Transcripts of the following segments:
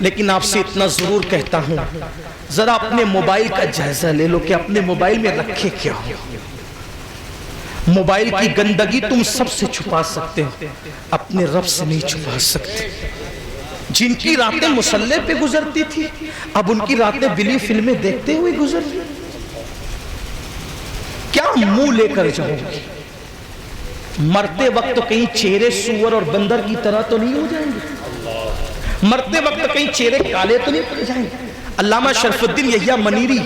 لیکن آپ سے اتنا ضرور کہتا ہوں، ذرا اپنے موبائل کا جائزہ لے لو کہ اپنے موبائل میں رکھے کیا ہو۔ موبائل کی گندگی تم سب سے چھپا سکتے ہو، اپنے رب سے نہیں چھپا سکتے۔ جن کی راتیں مصلی پہ گزرتی تھی، اب ان کی راتیں بلی فلمیں دیکھتے ہوئے گزر رہی۔ کیا منہ لے کر جاؤ گے؟ مرتے وقت تو کہیں چہرے سور اور بندر کی طرح تو نہیں ہو جائیں گے؟ مرتے وقت کہیں چہرے کالے تو نہیں پڑ جائیں گے؟ علامہ شرف الدین یحییٰ منیری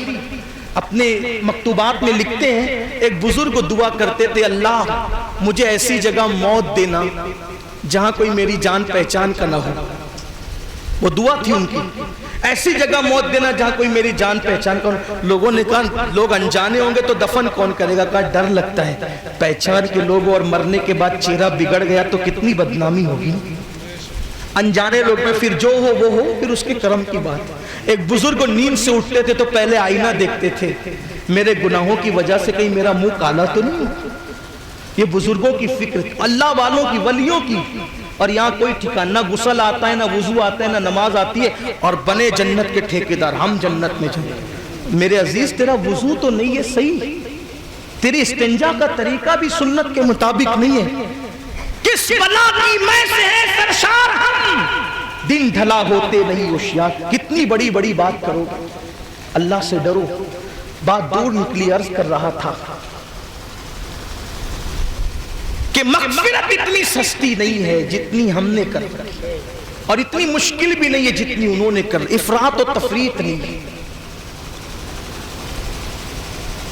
اپنے مکتوبات میں لکھتے ہیں، ایک بزرگ دعا کرتے تھے، اللہ مجھے ایسی جگہ موت دینا جہاں کوئی میری جان پہچان کا نہ ہو۔ وہ دعا تھی ان کی، ایسی جگہ موت دینا جہاں کوئی میری جان پہچان کا ہو۔ لوگوں نے کہا لوگ انجانے ہوں گے تو دفن کون کرے گا؟ کہا ڈر لگتا ہے، پہچان کے لوگوں اور مرنے کے بعد چہرہ بگڑ گیا تو کتنی بدنامی ہوگی۔ انجانے لوگ میں پھر جو ہو وہ ہو، پھر اس کے کرم کی بات۔ ایک بزرگ نیند سے اٹھتے تھے تو پہلے آئینہ دیکھتے تھے، میرے گناہوں کی وجہ سے کہیں میرا منہ کالا تو نہیں۔ یہ بزرگوں کی فکر، اللہ والوں کی، ولیوں کی۔ اور یہاں کوئی ٹھکانہ، نہ غسل آتا ہے، نہ وضو آتا ہے، نہ نماز آتی ہے، اور بنے جنت کے ٹھیکیدار، ہم جنت میں جائیں۔ میرے عزیز تیرا وضو تو نہیں ہے صحیح، تیری استنجا کا طریقہ بھی سنت کے مطابق نہیں ہے۔ کس بلا کی میں سے ہے سرشار ہم، دن ڈھلا ہوتے نہیں ہوشیار۔ کتنی بڑی بڑی بات کرو گے، اللہ سے ڈرو۔ بات دور نکلی، عرض کر رہا تھا کہ مغفرت اتنی سستی نہیں ہے جتنی ہم نے کر رکھی، اور اتنی مشکل بھی نہیں ہے جتنی انہوں نے کر، افراط و تفریط نہیں ہے۔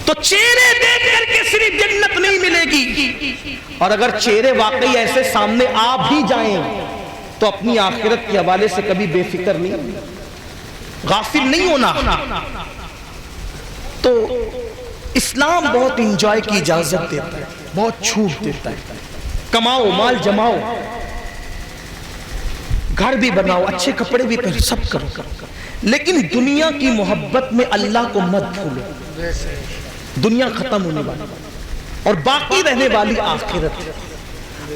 تو چہرے دیکھ کر کے صرف جنت نہیں ملے گی، اور اگر چہرے واقعی ایسے سامنے آ بھی جائیں تو اپنی آخرت کے حوالے سے کبھی بے فکر نہیں، غافل نہیں ہونا۔ تو اسلام بہت انجوائے کی اجازت دیتا ہے، بہت چھوٹ دیتا ہے۔ کماؤ، مال جماؤ، گھر بھی بناؤ، اچھے کپڑے بھی پہنو، سب کرو، لیکن دنیا کی محبت میں اللہ کو مت بھولو۔ دنیا ختم ہونے والی اور باقی رہنے والی آخرت۔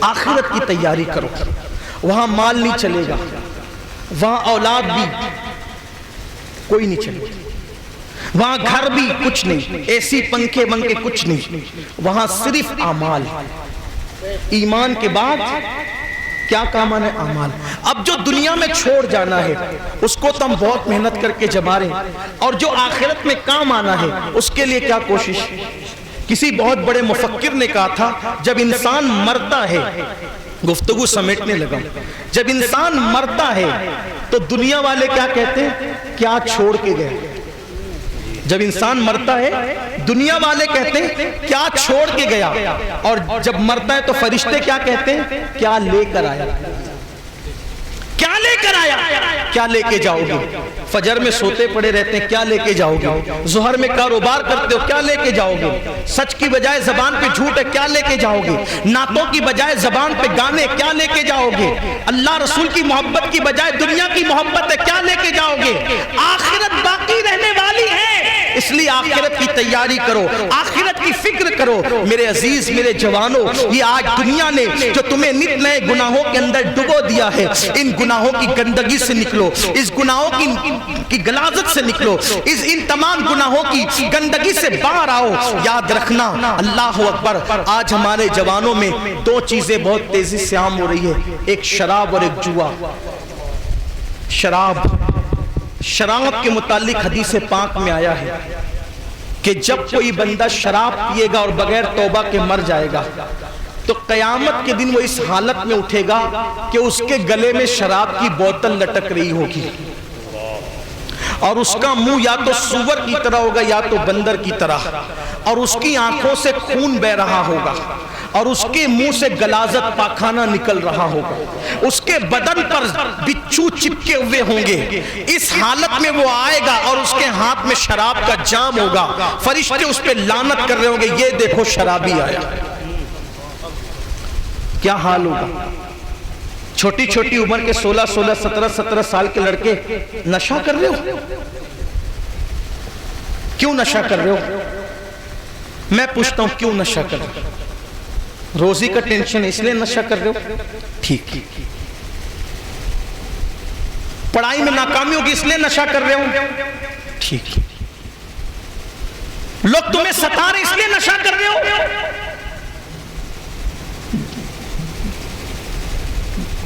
آخرت کی تیاری کرو، وہاں مال نہیں چلے گا، وہاں اولاد بھی کوئی نہیں چلے گا، وہاں گھر بھی کچھ نہیں، اے سی پنکھے ونکے کچھ نہیں، وہاں صرف اعمال۔ ایمان کے بعد کیا کام آنا ہے؟ اعمال۔ اب جو دنیا میں چھوڑ جانا ہے اس کو تو ہم بہت محنت کر کے جما رہے ہیں، اور جو آخرت میں کام آنا ہے اس کے لیے کیا کوشش۔ کسی بہت بڑے مفکر نے کہا تھا، جب انسان مرتا ہے، گفتگو سمیٹنے لگا، جب انسان مرتا ہے تو دنیا والے کیا کہتے ہیں؟ کیا چھوڑ کے گئے۔ جب انسان مرتا ہے دنیا والے کہتے ہیں کیا چھوڑ کے گیا، اور جب مرتا ہے تو فرشتے کیا کہتے ہیں؟ کیا لے کر آیا، کیا لے کر آیا، کیا لے کے جاؤ گے۔ فجر میں سوتے پڑے رہتے ہیں، کیا لے کے جاؤ گے۔ ظہر میں کاروبار کرتے ہو، کیا لے کے جاؤ گے۔ سچ کی بجائے زبان پہ جھوٹ ہے، کیا لے کے جاؤ گے۔ نعتوں کی بجائے زبان پہ گانے، کیا لے کے جاؤ گے۔ اللہ رسول کی محبت کی بجائے دنیا کی محبت ہے، کیا لے کے جاؤ گے۔ آخرت باقی رہنے والی ہے، اس لیے آخرت کی تیاری کرو، آخرت کی فکر کرو۔ میرے عزیز، میرے جوانوں، یہ آج دنیا نے جو تمہیں نت نئے گناہوں کے اندر ڈبو دیا ہے، ان گناہوں کی گندگی سے نکلو، اس گناہوں کی غلاظت سے نکلو، ان تمام گناہوں کی گندگی سے باہر آؤ۔ یاد رکھنا، اللہ اکبر، آج ہمارے جوانوں میں دو چیزیں بہت تیزی سے عام ہو رہی ہے، ایک شراب اور ایک جوا۔ شراب کے متعلق حدیث پاک میں آیا ہے کہ جب کوئی بندہ شراب پیے گا اور بغیر توبہ کے مر جائے گا تو قیامت کے دن وہ اس حالت میں اٹھے گا کہ اس کے گلے میں شراب کی بوتل لٹک رہی ہوگی، اور اس کا منہ یا تو سور کی طرح ہوگا یا تو بندر کی طرح، اور اس کی آنکھوں سے خون بہ رہا ہوگا، اور اس کے منہ سے غلاظت پاخانہ نکل رہا ہوگا، اس کے بدن پر بچھو چپکے ہوئے ہوں گے۔ اس حالت میں وہ آئے گا اور اس کے ہاتھ میں شراب کا جام ہوگا، فرشتے اس پہ لعنت کر رہے ہوں گے، یہ دیکھو شرابی آیا۔ کیا حال ہوگا؟ چھوٹی چھوٹی عمر کے 16 17 سال کے لڑکے نشہ کر رہے ہو۔ کیوں نشہ کر رہے ہو؟ میں پوچھتا ہوں کیوں نشہ کر رہے ہو؟ روزی کا ٹینشن اس لیے نشہ کر رہے ہو؟ ٹھیک، پڑھائی میں ناکامی ہوگی اس لیے نشہ کر رہے ہو، ٹھیک، لوگ تمہیں ستا رہے اس لیے نشہ کر رہے ہو،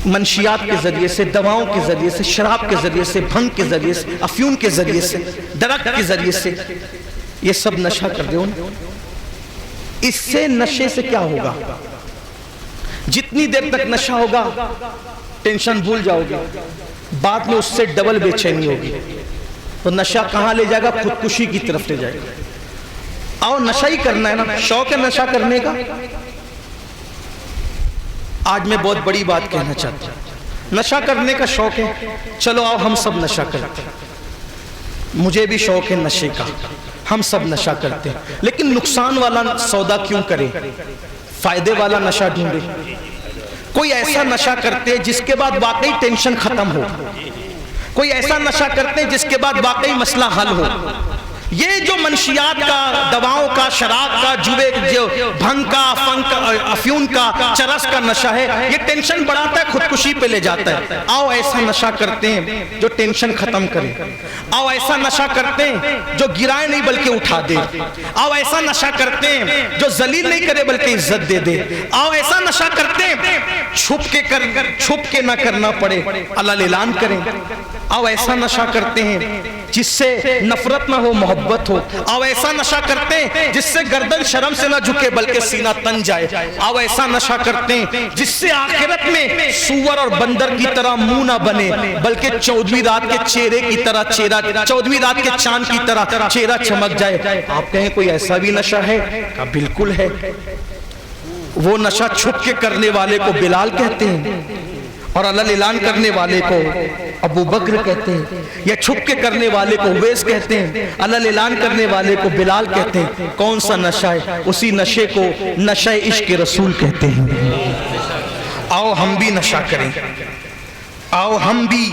منشیات کے ذریعے سے، دواؤں کے ذریعے سے، شراب کے ذریعے سے، بھنگ کے ذریعے سے، افیون کے ذریعے سے، درخت کے ذریعے سے، یہ سب نشہ کر رہے ہو۔ اس سے نشے سے کیا ہوگا؟ جتنی دیر تک نشہ ہوگا ٹینشن بھول جاؤ گے، بعد میں اس سے ڈبل بے چینی ہوگی، تو نشہ کہاں لے جائے گا؟ خودکشی کی طرف لے جائے گا۔ آؤ نشہ ہی کرنا ہے نا، شوق ہے نشہ کرنے کا۔ آج میں بہت بڑی بات کہنا چاہتا ہوں، نشہ کرنے کا شوق ہے، چلو آؤ ہم سب نشہ کرتے ہیں، مجھے بھی شوق ہے نشے کا، ہم سب نشہ کرتے ہیں، لیکن نقصان والا سودا کیوں کریں؟ فائدے والا نشہ ڈھونڈے، کوئی ایسا نشہ کرتے جس کے بعد واقعی ٹینشن ختم ہو، کوئی ایسا نشہ کرتے جس کے بعد واقعی مسئلہ حل ہو۔ یہ جو منشیات کا، دواؤں کا، شراب کا، جوے، جو بھنگ کا، افیون کا، چرس کا نشہ ہے، یہ ٹینشن بڑھاتا ہے، خودکشی پہ لے جاتا ہے۔ آؤ ایسا نشہ کرتے ہیں جو ٹینشن ختم کرے، آؤ ایسا نشہ کرتے ہیں جو گرائے نہیں بلکہ اٹھا دے، آؤ ایسا نشہ کرتے ہیں جو ذلیل نہیں کرے بلکہ عزت دے دے، آؤ ایسا نشہ کرتے ہیں چھپ کے نہ کرنا پڑے، اللہ اعلان کریں، آؤ ایسا نشہ کرتے ہیں جس سے نفرت نہ ہو، محبت ہو، آؤ ایسا نشہ کرتے ہیں جس سے گردن شرم سے نہ جھکے بلکہ سینہ تن جائے، آؤ ایسا نشہ کرتے ہیں جس سے آخرت میں سور اور بندر کی طرح منہ نہ بنے بلکہ 14ویں رات کے چہرے کی طرح چہرہ، 14ویں رات کے چاند کی طرح چہرہ چمک جائے۔ آپ کہیں کوئی ایسا بھی نشہ ہے؟ کہا بالکل ہے، وہ نشہ چھپ کے کرنے والے کو بلال کہتے ہیں اور اللہ اعلان کرنے والے کو ابو بکر کہتے ہیں، یا چھپ کے کرنے والے کو اویس کہتے ہیں، اللہ اعلان کرنے والے کو بلال کہتے ہیں۔ کون سا نشہ ہے؟ اسی نشے کو نشہ عشق رسول کہتے ہیں۔ آؤ ہم بھی نشہ کریں، آؤ ہم بھی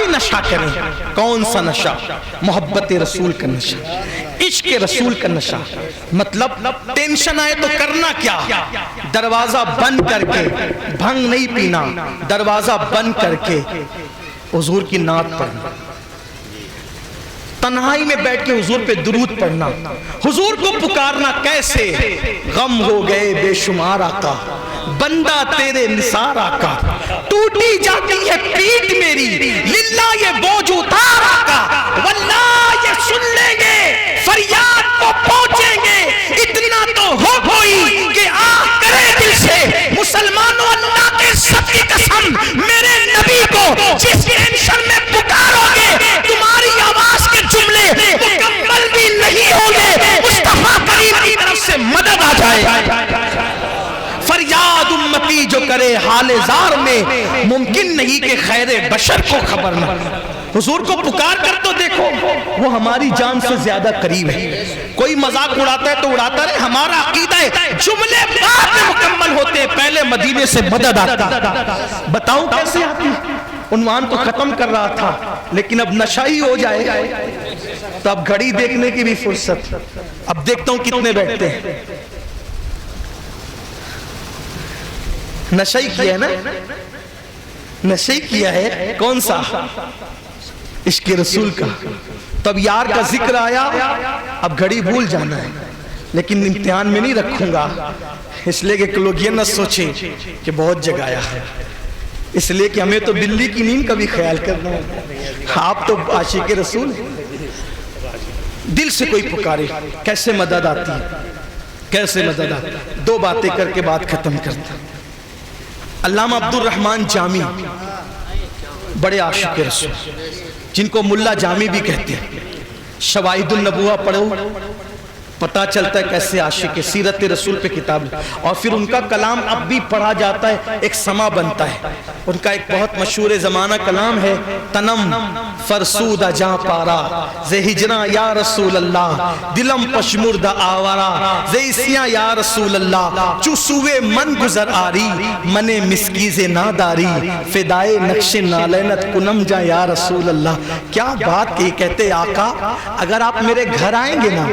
نشہ کریں۔ کون سا نشہ؟ محبت رسول کا نشہ، عشق رسول کا نشہ۔ مطلب ٹینشن آئے تو کرنا کیا؟ دروازہ بند کر کے، بھنگ نہیں پینا، دروازہ بند کر کے حضور کی نعت پڑھنا، تنہائی میں بیٹھ کے حضور پہ درود پڑھنا، حضور کو پکارنا۔ کیسے؟ غم ہو گئے بے شمار آقا، بندہ تیرے نثار آقا، ٹوٹی جاتی ہے پیٹ میری، للہ یہ بوجھ اتار آقا، واللہ یہ سن لیں گے، فریاد کو پہنچیں گے، اتنا تو ہو گئی کہ آہ کرے دل سے مسلمانوں، اللہ کے سب کی قسم، میرے نبی کو جس ٹینشن میں پکارو گے تمہاری آواز کے جملے مکمل بھی نہیں ہوں گے، مصطفیٰ کریم کی طرف سے مدد آ جائے۔ فریاد امتی جو کرے حال زار میں، ممکن نہیں کہ خیر بشر کو خبر نہ۔ حضور کو پکار کر تو دیکھو، وہ ہماری جان سے زیادہ قریب ہے۔ کوئی مذاق اڑاتا ہے تو اڑاتا رہے، ہمارا عقیدہ ہے جملے بعد میں مکمل ہوتے ہیں، پہلے مدینے سے مدد آتا۔ بتاؤں کیسے آتی؟ عنوان تو ختم کر رہا تھا، لیکن اب نشہ ہی ہو جائے تو اب گھڑی دیکھنے کی بھی فرصت۔ اب دیکھتا ہوں کتنے بیٹھتے ہیں۔ نشہ ہی کیا ہے نا، نشہ ہی کیا ہے۔ کون سا؟ عشق رسول کا۔ تب یار کا ذکر آیا، اب گھڑی بھول جانا ہے، لیکن امتحان میں نہیں رکھوں گا، اس لیے کہ لوگ یہ نہ سوچیں کہ بہت جگایا ہے، اس لیے کہ ہمیں تو بلی کی نیند کا بھی خیال کرنا ہے۔ آپ تو عاشق رسول، دل سے کوئی پکارے، کیسے مدد آتی ہے، کیسے مدد آتی ہے؟ دو باتیں کر کے بات ختم کرتا ہوں۔ علامہ عبد الرحمن جامی بڑے عاشق رسول، جن کو ملا جامی بھی کہتے ہیں، شواہد النبوہ پڑھو، پتہ چلتا ہے کیسے عاشق سیرت رسول پہ کتاب، اور پھر ان کا کلام اب بھی پڑھا جاتا ہے، ایک سما بنتا ہے۔ ان کا ایک بہت مشہور زمانہ کلام ہے، تنم فرسود جاں پارا زے ہجرہ یا رسول اللہ، دلم پشمرد آورا زے اسیاں یا رسول اللہ، چوسوے من گزر آری منے مسکیز ناداری، فدائے نقش نالینت کنم جا یا رسول اللہ۔ کیا بات کی، کہتے آقا اگر آپ میرے گھر آئیں گے نا